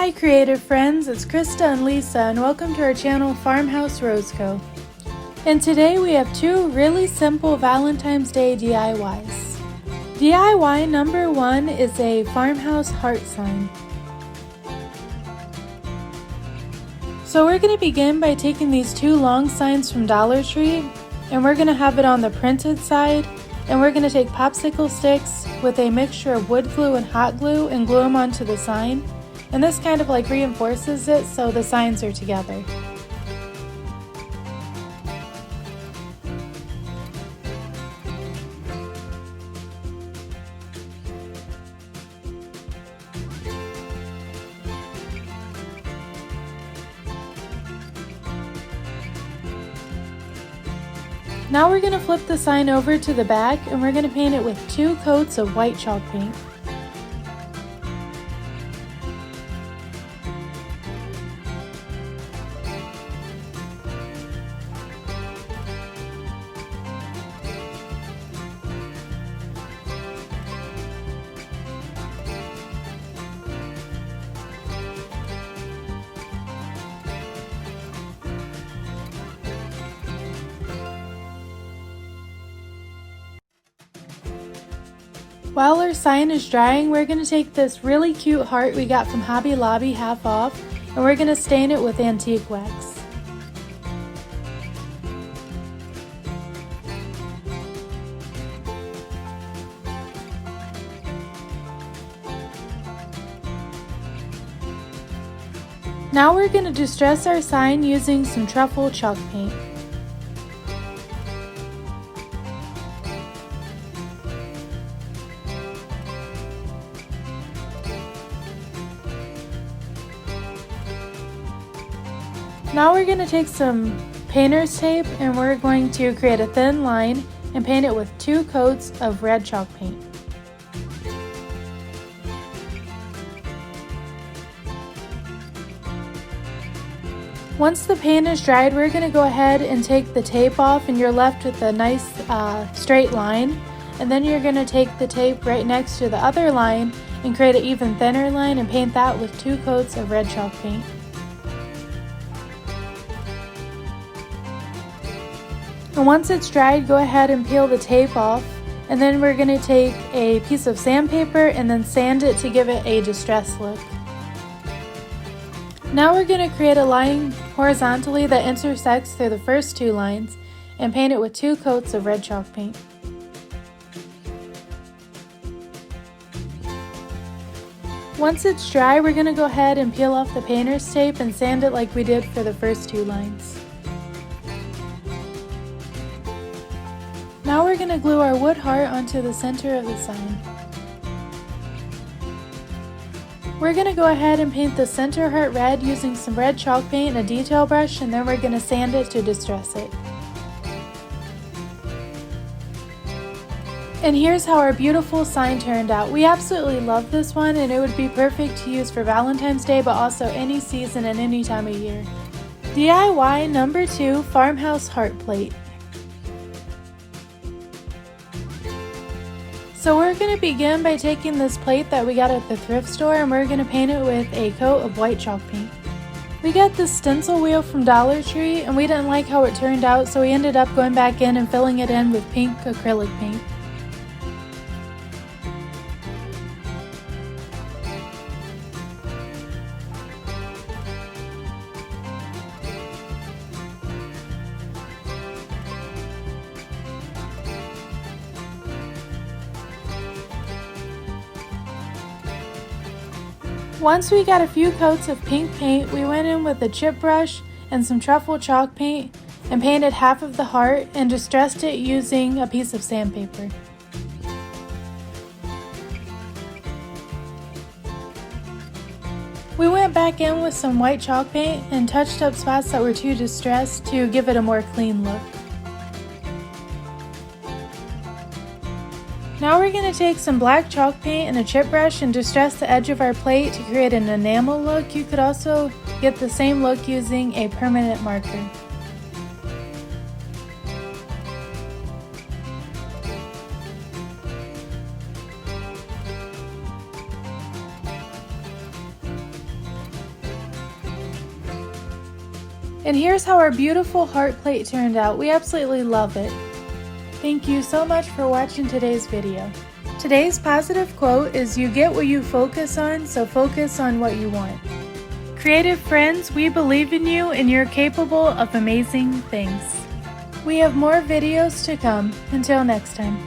Hi creative friends, it's Krista and Lisa and welcome to our channel Farmhouse Rose Co. And today we have two really simple Valentine's Day DIYs. DIY number 1 is a farmhouse heart sign. So we're going to begin by taking these two long signs from Dollar Tree and we're going to have it on the printed side, and we're going to take popsicle sticks with a mixture of wood glue and hot glue and glue them onto the sign. And this kind of like reinforces it so the signs are together. Now we're going to flip the sign over to the back and we're going to paint it with 2 coats of white chalk paint. While our sign is drying, we're going to take this really cute heart we got from Hobby Lobby half off, and we're going to stain it with antique wax. Now we're going to distress our sign using some truffle chalk paint. Now we're going to take some painter's tape and we're going to create a thin line and paint it with 2 coats of red chalk paint. Once the paint is dried, we're going to go ahead and take the tape off and you're left with a nice straight line. And then you're going to take the tape right next to the other line and create an even thinner line and paint that with 2 coats of red chalk paint. And once it's dried, go ahead and peel the tape off, and then we're going to take a piece of sandpaper and then sand it to give it a distressed look. Now we're going to create a line horizontally that intersects through the first 2 lines and paint it with 2 coats of red chalk paint. Once it's dry, we're going to go ahead and peel off the painter's tape and sand it like we did for the first 2 lines. Now we're going to glue our wood heart onto the center of the sign. We're going to go ahead and paint the center heart red using some red chalk paint and a detail brush, and then we're going to sand it to distress it. And here's how our beautiful sign turned out. We absolutely love this one and it would be perfect to use for Valentine's Day, but also any season and any time of year. DIY number 2, farmhouse heart plate. So we're going to begin by taking this plate that we got at the thrift store and we're going to paint it with a coat of white chalk paint. We got this stencil wheel from Dollar Tree and we didn't like how it turned out, so we ended up going back in and filling it in with pink acrylic paint. Once we got a few coats of pink paint, we went in with a chip brush and some truffle chalk paint and painted half of the heart and distressed it using a piece of sandpaper. We went back in with some white chalk paint and touched up spots that were too distressed to give it a more clean look. Now we're going to take some black chalk paint and a chip brush and distress the edge of our plate to create an enamel look. You could also get the same look using a permanent marker. And here's how our beautiful heart plate turned out. We absolutely love it. Thank you so much for watching today's video. Today's positive quote is, "You get what you focus on, so focus on what you want." Creative friends, we believe in you and you're capable of amazing things. We have more videos to come. Until next time.